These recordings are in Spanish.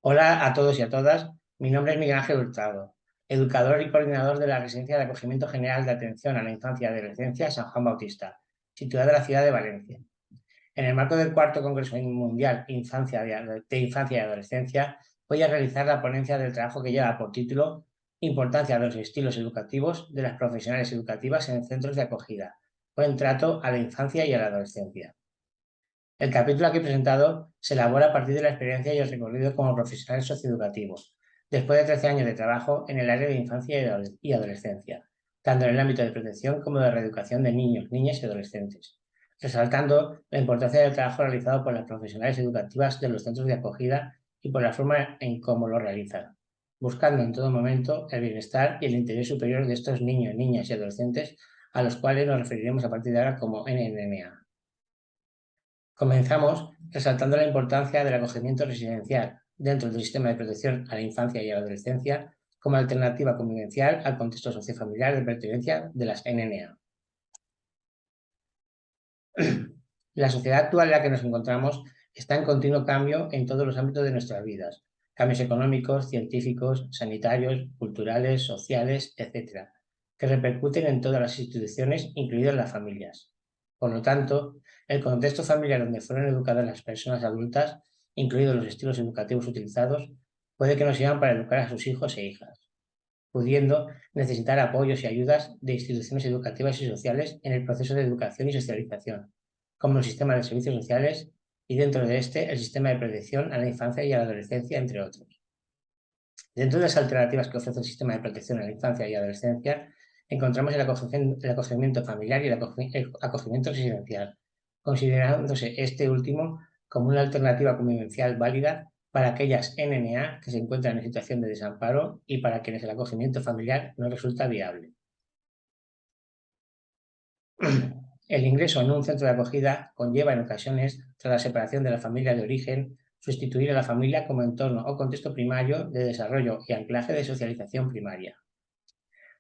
Hola a todos y a todas, mi nombre es Miguel Ángel Hurtado, educador y coordinador de la Residencia de Acogimiento General de Atención a la Infancia y Adolescencia San Juan Bautista, situada en la ciudad de Valencia. En el marco del cuarto Congreso Mundial de Infancia y Adolescencia, voy a realizar la ponencia del trabajo que lleva por título Importancia de los estilos educativos de las profesionales educativas en centros de acogida, buen trato a la infancia y a la adolescencia. El capítulo aquí presentado se elabora a partir de la experiencia y el recorrido como profesional socioeducativo, después de 13 años de trabajo en el área de infancia y adolescencia, tanto en el ámbito de protección como de reeducación de niños, niñas y adolescentes, resaltando la importancia del trabajo realizado por las profesionales educativas de los centros de acogida y por la forma en cómo lo realizan, buscando en todo momento el bienestar y el interés superior de estos niños, niñas y adolescentes a los cuales nos referiremos a partir de ahora como NNA. Comenzamos resaltando la importancia del acogimiento residencial dentro del sistema de protección a la infancia y a la adolescencia como alternativa convivencial al contexto sociofamiliar de pertenencia de las NNA. La sociedad actual en la que nos encontramos está en continuo cambio en todos los ámbitos de nuestras vidas. Cambios económicos, científicos, sanitarios, culturales, sociales, etc., que repercuten en todas las instituciones, incluidas las familias. Por lo tanto, el contexto familiar donde fueron educadas las personas adultas, incluidos los estilos educativos utilizados, puede que no sirvan para educar a sus hijos e hijas, pudiendo necesitar apoyos y ayudas de instituciones educativas y sociales en el proceso de educación y socialización, como el sistema de servicios sociales y dentro de este el sistema de protección a la infancia y a la adolescencia, entre otros. Dentro de las alternativas que ofrece el sistema de protección a la infancia y adolescencia, encontramos el acogimiento familiar y el acogimiento residencial, considerándose este último como una alternativa convivencial válida para aquellas NNA que se encuentran en situación de desamparo y para quienes el acogimiento familiar no resulta viable. El ingreso en un centro de acogida conlleva en ocasiones, tras la separación de la familia de origen, sustituir a la familia como entorno o contexto primario de desarrollo y anclaje de socialización primaria.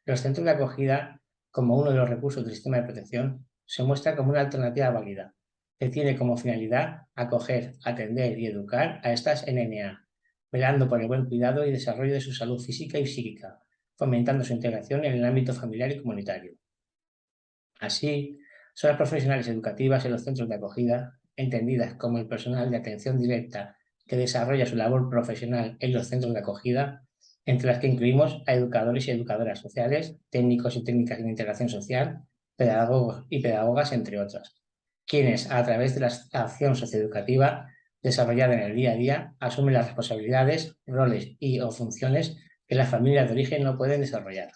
Los centros de acogida, como uno de los recursos del sistema de protección, se muestra como una alternativa válida, que tiene como finalidad acoger, atender y educar a estas NNA, velando por el buen cuidado y desarrollo de su salud física y psíquica, fomentando su integración en el ámbito familiar y comunitario. Así, son las profesionales educativas en los centros de acogida, entendidas como el personal de atención directa que desarrolla su labor profesional en los centros de acogida, entre las que incluimos a educadores y educadoras sociales, técnicos y técnicas de integración social, pedagogos y pedagogas, entre otras, quienes, a través de la acción socioeducativa desarrollada en el día a día, asumen las responsabilidades, roles y o funciones que las familias de origen no pueden desarrollar.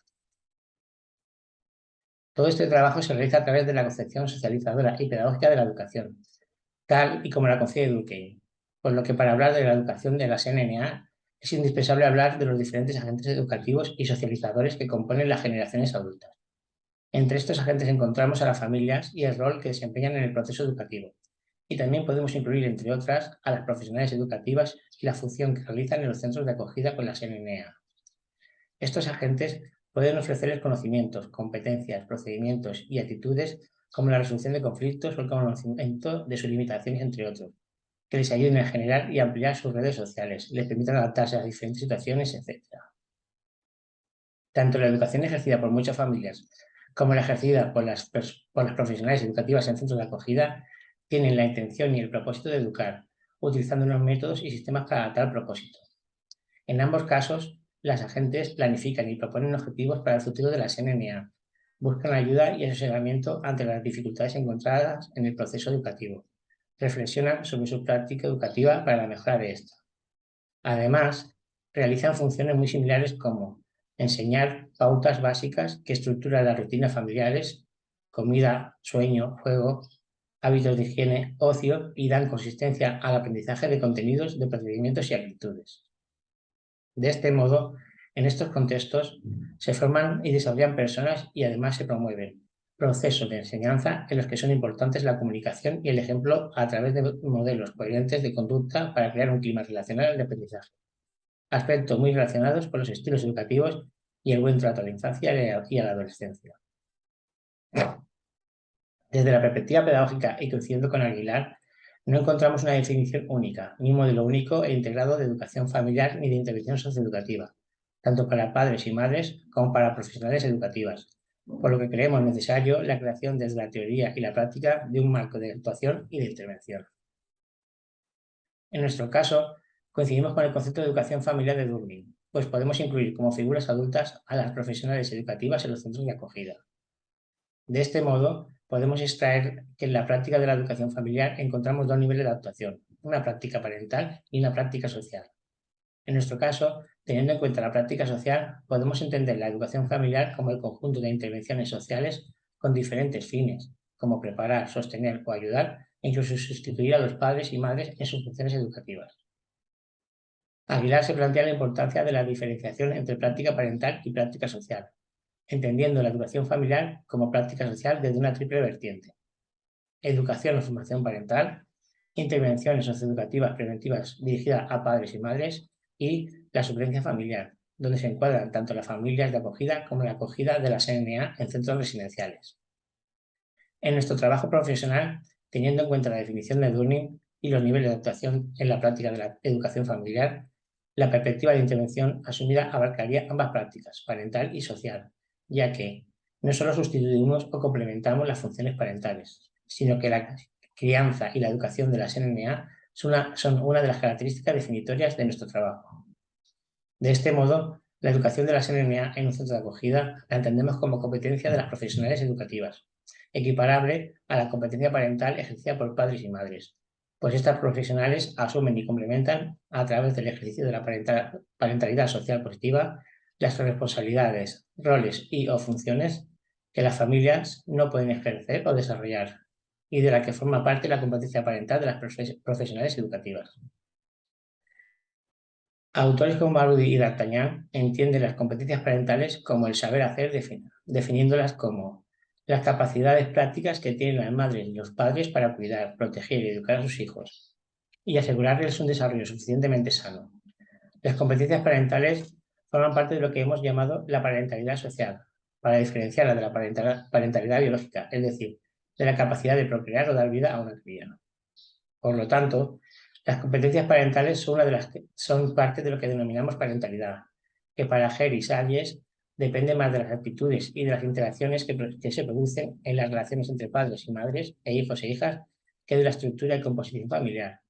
Todo este trabajo se realiza a través de la concepción socializadora y pedagógica de la educación, tal y como la concibe Durkheim, por lo que para hablar de la educación de las NNA es indispensable hablar de los diferentes agentes educativos y socializadores que componen las generaciones adultas. Entre estos agentes encontramos a las familias y el rol que desempeñan en el proceso educativo, y también podemos incluir, entre otras, a las profesionales educativas y la función que realizan en los centros de acogida con las NNA. Estos agentes pueden ofrecerles conocimientos, competencias, procedimientos y actitudes como la resolución de conflictos o el conocimiento de sus limitaciones, entre otros, que les ayuden a generar y ampliar sus redes sociales, les permitan adaptarse a diferentes situaciones, etc. Tanto la educación ejercida por muchas familias como la ejercida por las profesionales educativas en centros de acogida tienen la intención y el propósito de educar, utilizando unos métodos y sistemas para tal propósito. En ambos casos, las agentes planifican y proponen objetivos para el futuro de las NNA, buscan ayuda y asesoramiento ante las dificultades encontradas en el proceso educativo, reflexionan sobre su práctica educativa para la mejora de esta. Además, realizan funciones muy similares como enseñar pautas básicas que estructuran las rutinas familiares, comida, sueño, juego, hábitos de higiene, ocio y dan consistencia al aprendizaje de contenidos, de procedimientos y actitudes. De este modo, en estos contextos se forman y desarrollan personas y además se promueven procesos de enseñanza en los que son importantes la comunicación y el ejemplo a través de modelos coherentes de conducta para crear un clima relacional de aprendizaje. Aspectos muy relacionados con los estilos educativos y el buen trato a la infancia y a la adolescencia. Desde la perspectiva pedagógica y coincidiendo con Aguilar, No encontramos una definición única, ni un modelo único e integrado de educación familiar ni de intervención socioeducativa, tanto para padres y madres como para profesionales educativas, por lo que creemos necesario la creación desde la teoría y la práctica de un marco de actuación y de intervención. En nuestro caso, coincidimos con el concepto de educación familiar de Durkheim, pues podemos incluir como figuras adultas a las profesionales educativas en los centros de acogida. De este modo, podemos extraer que en la práctica de la educación familiar encontramos dos niveles de actuación, una práctica parental y una práctica social. En nuestro caso, teniendo en cuenta la práctica social, podemos entender la educación familiar como el conjunto de intervenciones sociales con diferentes fines, como preparar, sostener o ayudar, e incluso sustituir a los padres y madres en sus funciones educativas. Aguilar se plantea la importancia de la diferenciación entre práctica parental y práctica social, entendiendo la educación familiar como práctica social desde una triple vertiente: educación o formación parental, intervenciones socioeducativas preventivas dirigidas a padres y madres y la suplencia familiar, donde se encuadran tanto las familias de acogida como la acogida de las NNA en centros residenciales. En nuestro trabajo profesional, teniendo en cuenta la definición de Durkheim y los niveles de actuación en la práctica de la educación familiar, la perspectiva de intervención asumida abarcaría ambas prácticas, parental y social, ya que no solo sustituimos o complementamos las funciones parentales, sino que la crianza y la educación de las NNA son una de las características definitorias de nuestro trabajo. De este modo, la educación de las NNA en un centro de acogida la entendemos como competencia de las profesionales educativas, equiparable a la competencia parental ejercida por padres y madres, pues estas profesionales asumen y complementan, a través del ejercicio de la parentalidad social positiva, las responsabilidades, roles y o funciones que las familias no pueden ejercer o desarrollar, y de la que forma parte la competencia parental de las profesionales educativas. Autores como Barudi y D'Artagnan entienden las competencias parentales como el saber hacer, definiéndolas como las capacidades prácticas que tienen las madres y los padres para cuidar, proteger y educar a sus hijos y asegurarles un desarrollo suficientemente sano. Las competencias parentales forman parte de lo que hemos llamado la parentalidad social, para diferenciarla de la parentalidad biológica, es decir, de la capacidad de procrear o dar vida a una cría. Por lo tanto, las competencias parentales son parte de lo que denominamos parentalidad, que para Hare y Salles depende más de las actitudes y de las interacciones que se producen en las relaciones entre padres y madres e hijos e hijas que de la estructura y composición familiar.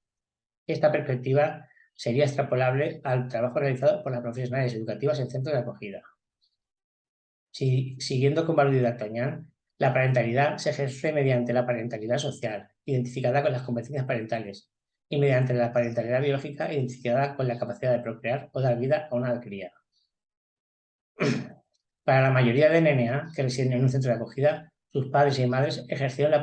Esta perspectiva sería extrapolable al trabajo realizado por las profesionales educativas en centros de acogida. Siguiendo con Barudi y D'Artagnan, la parentalidad se ejerce mediante la parentalidad social, identificada con las competencias parentales, y mediante la parentalidad biológica, identificada con la capacidad de procrear o dar vida a una cría. Para la mayoría de NNA que residen en un centro de acogida, sus padres y madres ejercieron la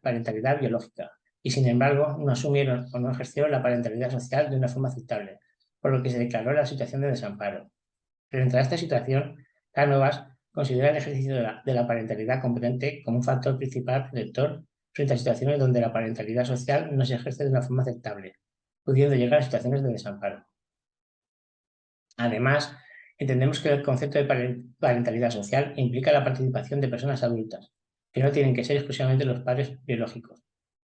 parentalidad biológica y, sin embargo, no asumieron o no ejercieron la parentalidad social de una forma aceptable, por lo que se declaró la situación de desamparo. Frente a esta situación, Cánovas considera el ejercicio de la parentalidad competente como un factor principal protector frente a situaciones donde la parentalidad social no se ejerce de una forma aceptable, pudiendo llegar a situaciones de desamparo. Además, entendemos que el concepto de parentalidad social implica la participación de personas adultas, que no tienen que ser exclusivamente los padres biológicos,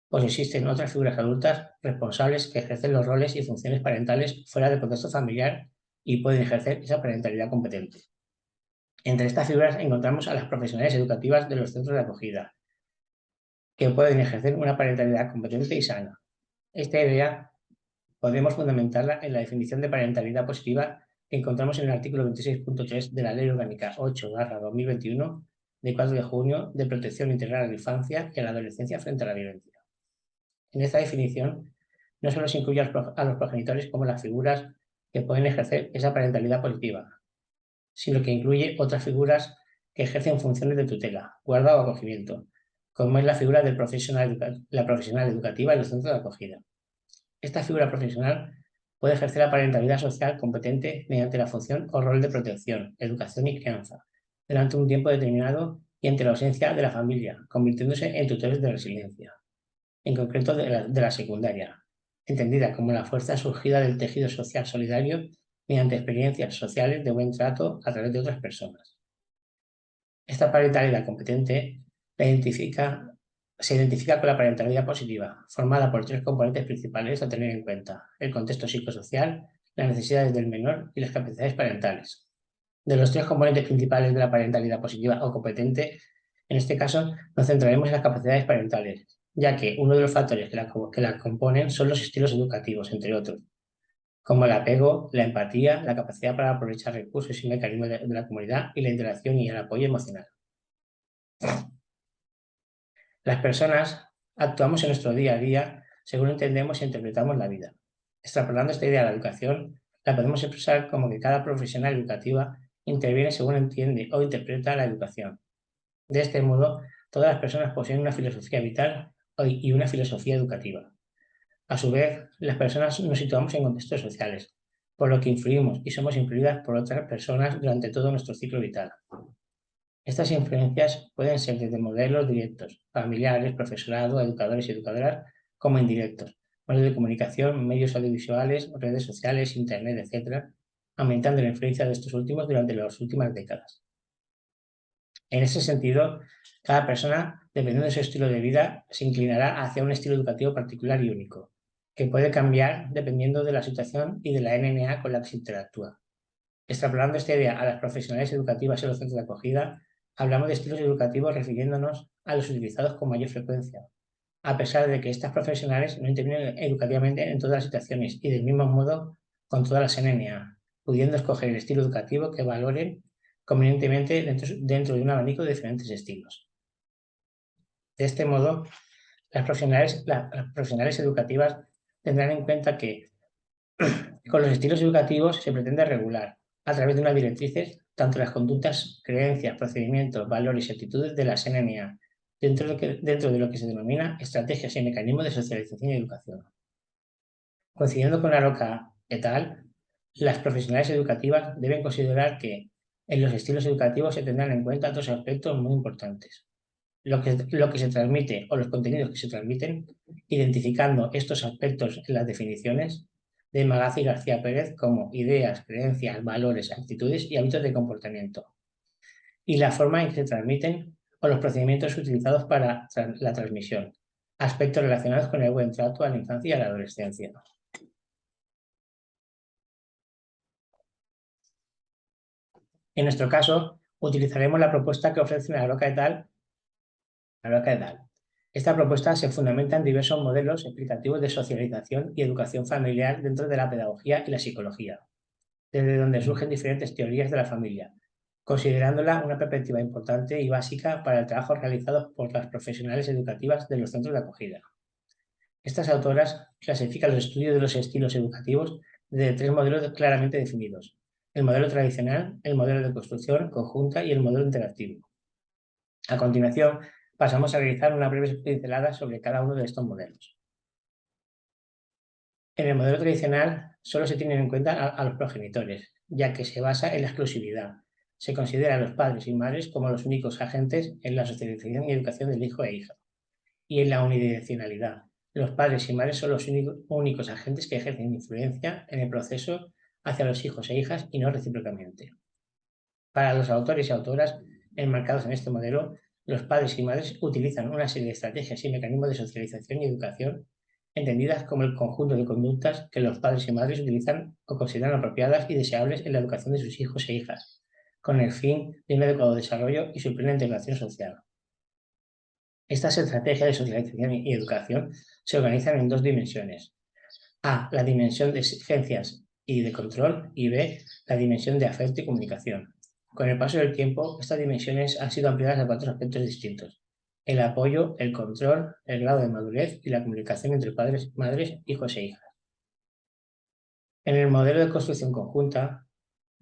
pues existen otras figuras adultas responsables que ejercen los roles y funciones parentales fuera del contexto familiar y pueden ejercer esa parentalidad competente. Entre estas figuras encontramos a las profesionales educativas de los centros de acogida, que pueden ejercer una parentalidad competente y sana. Esta idea podemos fundamentarla en la definición de parentalidad positiva que encontramos en el artículo 26.3 de la Ley Orgánica 8/2021 de 4 de junio de protección integral a la infancia y a la adolescencia frente a la violencia. En esta definición no solo se incluye a los progenitores como las figuras que pueden ejercer esa parentalidad positiva, sino que incluye otras figuras que ejercen funciones de tutela, guarda o acogimiento, como es la figura del la profesional educativa en los centros de acogida. Esta figura profesional puede ejercer la parentalidad social competente mediante la función o rol de protección, educación y crianza, durante un tiempo determinado y ante la ausencia de la familia, convirtiéndose en tutores de resiliencia, en concreto de la secundaria, entendida como la fuerza surgida del tejido social solidario mediante experiencias sociales de buen trato a través de otras personas. Esta parentalidad competente la identifica se identifica con la parentalidad positiva, formada por 3 componentes principales a tener en cuenta: el contexto psicosocial, las necesidades del menor y las capacidades parentales. De los 3 componentes principales de la parentalidad positiva o competente, en este caso nos centraremos en las capacidades parentales, ya que uno de los factores que la componen son los estilos educativos, entre otros, como el apego, la empatía, la capacidad para aprovechar recursos y mecanismos de la comunidad y la interacción y el apoyo emocional. Las personas actuamos en nuestro día a día según entendemos e interpretamos la vida. Extrapolando esta idea a la educación, la podemos expresar como que cada profesional educativa interviene según entiende o interpreta la educación. De este modo, todas las personas poseen una filosofía vital y una filosofía educativa. A su vez, las personas nos situamos en contextos sociales, por lo que influimos y somos influidas por otras personas durante todo nuestro ciclo vital. Estas influencias pueden ser desde modelos directos, familiares, profesorado, educadores y educadoras, como indirectos, modelos de comunicación, medios audiovisuales, redes sociales, internet, etc., aumentando la influencia de estos últimos durante las últimas décadas. En ese sentido, cada persona, dependiendo de su estilo de vida, se inclinará hacia un estilo educativo particular y único, que puede cambiar dependiendo de la situación y de la NNA con la que se interactúa. Extrapolando esta idea a las profesionales educativas en los centros de acogida, hablamos de estilos educativos refiriéndonos a los utilizados con mayor frecuencia, a pesar de que estas profesionales no intervienen educativamente en todas las situaciones y del mismo modo con todas las NNA, pudiendo escoger el estilo educativo que valoren convenientemente dentro de un abanico de diferentes estilos. De este modo, las profesionales educativas tendrán en cuenta que con los estilos educativos se pretende regular, a través de unas directrices, tanto las conductas, creencias, procedimientos, valores y actitudes de las NNA, dentro de lo que se denomina estrategias y mecanismos de socialización y educación. Coincidiendo con Aroca et al., las profesionales educativas deben considerar que en los estilos educativos se tendrán en cuenta dos aspectos muy importantes: lo que se transmite o los contenidos que se transmiten, identificando estos aspectos en las definiciones de Magaz y García Pérez como ideas, creencias, valores, actitudes y hábitos de comportamiento, y la forma en que se transmiten o los procedimientos utilizados para la transmisión, aspectos relacionados con el buen trato a la infancia y a la adolescencia. En nuestro caso, utilizaremos la propuesta que ofrece Aroca et al. Esta propuesta se fundamenta en diversos modelos explicativos de socialización y educación familiar dentro de la pedagogía y la psicología, desde donde surgen diferentes teorías de la familia, considerándola una perspectiva importante y básica para el trabajo realizado por las profesionales educativas de los centros de acogida. Estas autoras clasifican los estudios de los estilos educativos desde 3 modelos claramente definidos: el modelo tradicional, el modelo de construcción conjunta y el modelo interactivo. A continuación, pasamos a realizar una breve pincelada sobre cada uno de estos modelos. En el modelo tradicional solo se tienen en cuenta a los progenitores, ya que se basa en la exclusividad. Se considera a los padres y madres como los únicos agentes en la socialización y educación del hijo e hija. Y en la unidireccionalidad, los padres y madres son los únicos agentes que ejercen influencia en el proceso hacia los hijos e hijas y no recíprocamente. Para los autores y autoras enmarcados en este modelo, los padres y madres utilizan una serie de estrategias y mecanismos de socialización y educación, entendidas como el conjunto de conductas que los padres y madres utilizan o consideran apropiadas y deseables en la educación de sus hijos e hijas, con el fin de un adecuado desarrollo y su plena integración social. Estas estrategias de socialización y educación se organizan en 2 dimensiones: A, la dimensión de exigencias y de control, y B, la dimensión de afecto y comunicación. Con el paso del tiempo, estas dimensiones han sido ampliadas a 4 aspectos distintos: el apoyo, el control, el grado de madurez y la comunicación entre padres, madres, hijos e hijas. En el modelo de construcción conjunta,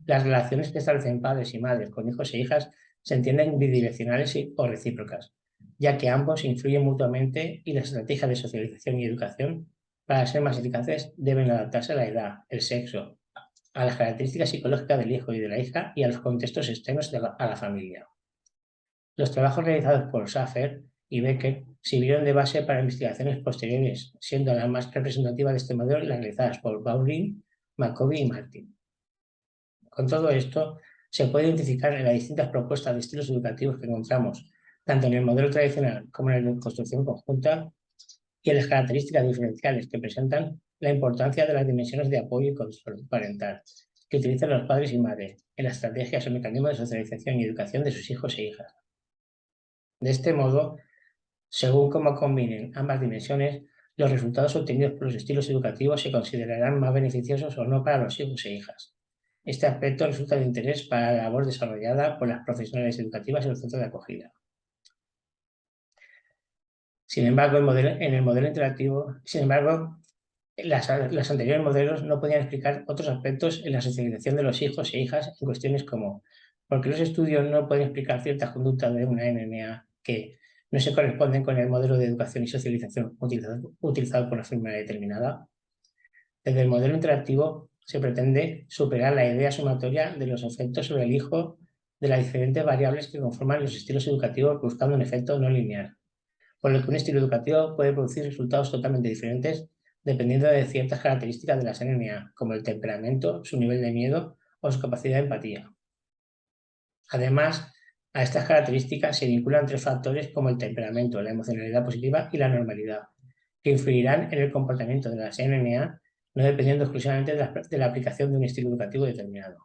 las relaciones que establecen padres y madres con hijos e hijas se entienden bidireccionales o recíprocas, ya que ambos influyen mutuamente y las estrategias de socialización y educación, para ser más eficaces, deben adaptarse a la edad, el sexo, a las características psicológicas del hijo y de la hija y a los contextos externos a la familia. Los trabajos realizados por Schaffer y Becker sirvieron de base para investigaciones posteriores, siendo las más representativas de este modelo las realizadas por Baurin, Maccoby y Martin. Con todo esto, se puede identificar en las distintas propuestas de estilos educativos que encontramos tanto en el modelo tradicional como en el de construcción conjunta, y en las características diferenciales que presentan la importancia de las dimensiones de apoyo y control parental que utilizan los padres y madres en las estrategias o mecanismos de socialización y educación de sus hijos e hijas. De este modo, según cómo combinen ambas dimensiones, los resultados obtenidos por los estilos educativos se considerarán más beneficiosos o no para los hijos e hijas. Este aspecto resulta de interés para la labor desarrollada por las profesionales educativas en los centros de acogida. Sin embargo, en el modelo interactivo, las anteriores modelos no podían explicar otros aspectos en la socialización de los hijos e hijas en cuestiones como ¿por qué los estudios no pueden explicar ciertas conductas de una NNA que no se corresponden con el modelo de educación y socialización utilizado por una firma determinada? Desde el modelo interactivo se pretende superar la idea sumatoria de los efectos sobre el hijo de las diferentes variables que conforman los estilos educativos buscando un efecto no lineal, por lo que un estilo educativo puede producir resultados totalmente diferentes dependiendo de ciertas características de las NNA, como el temperamento, su nivel de miedo o su capacidad de empatía. Además, a estas características se vinculan tres factores como el temperamento, la emocionalidad positiva y la normalidad, que influirán en el comportamiento de las NNA, no dependiendo exclusivamente de la aplicación de un estilo educativo determinado.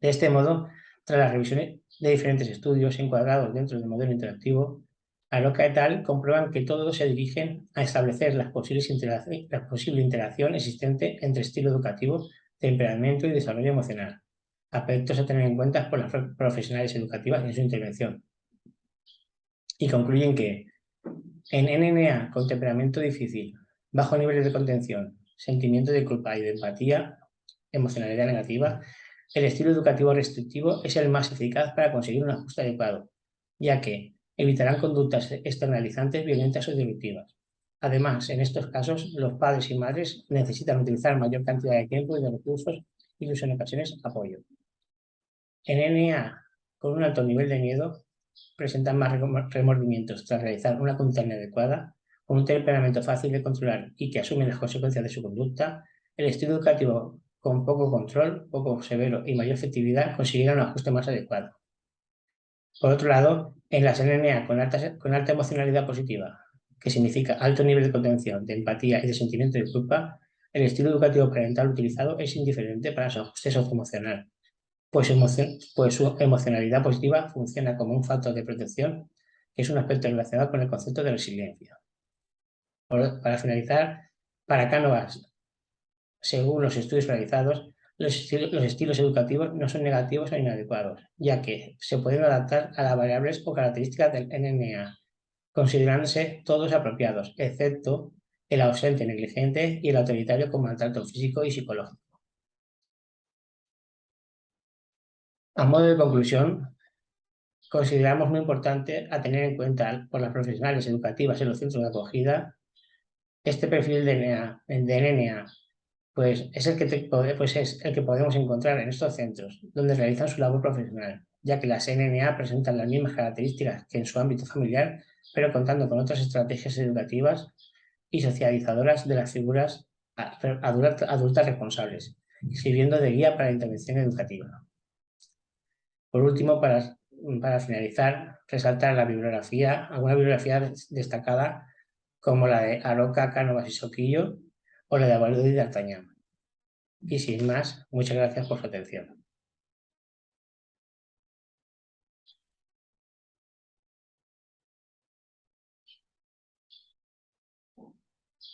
De este modo, tras la revisión de diferentes estudios encuadrados dentro del modelo interactivo, Aroca et al. Comprueban que todos se dirigen a establecer la posible interacción existente entre estilo educativo, temperamento y desarrollo emocional, aspectos a tener en cuenta por las profesionales educativas en su intervención. Y concluyen que en NNA con temperamento difícil, bajo niveles de contención, sentimiento de culpa y de empatía, emocionalidad negativa, el estilo educativo restrictivo es el más eficaz para conseguir un ajuste adecuado, ya que evitarán conductas externalizantes violentas o destructivas. Además, en estos casos, los padres y madres necesitan utilizar mayor cantidad de tiempo y de recursos, incluso en ocasiones apoyo. En NA, con un alto nivel de miedo, presentan más remordimientos tras realizar una conducta inadecuada, con un temperamento fácil de controlar y que asumen las consecuencias de su conducta. El estilo educativo con poco control, poco severo y mayor efectividad conseguirá un ajuste más adecuado. Por otro lado, en las NNA con alta emocionalidad positiva, que significa alto nivel de contención, de empatía y de sentimiento de culpa, el estilo educativo parental utilizado es indiferente para su ajuste socioemocional, pues su emocionalidad positiva funciona como un factor de protección, que es un aspecto relacionado con el concepto de resiliencia. Para finalizar, para Cánovas, según los estudios realizados, los estilos educativos no son negativos o inadecuados, ya que se pueden adaptar a las variables o características del NNA, considerándose todos apropiados, excepto el ausente negligente y el autoritario con maltrato físico y psicológico. A modo de conclusión, consideramos muy importante a tener en cuenta por las profesionales educativas en los centros de acogida este perfil de NNA, pues es el que podemos encontrar en estos centros, donde realizan su labor profesional, ya que las NNA presentan las mismas características que en su ámbito familiar, pero contando con otras estrategias educativas y socializadoras de las figuras adultas responsables, sirviendo de guía para la intervención educativa. Por último, para finalizar, resaltar alguna bibliografía destacada como la de Aroca, Cánovas y Soquillo o la de Abaldo y D'Artagnan. Y sin más, muchas gracias por su atención.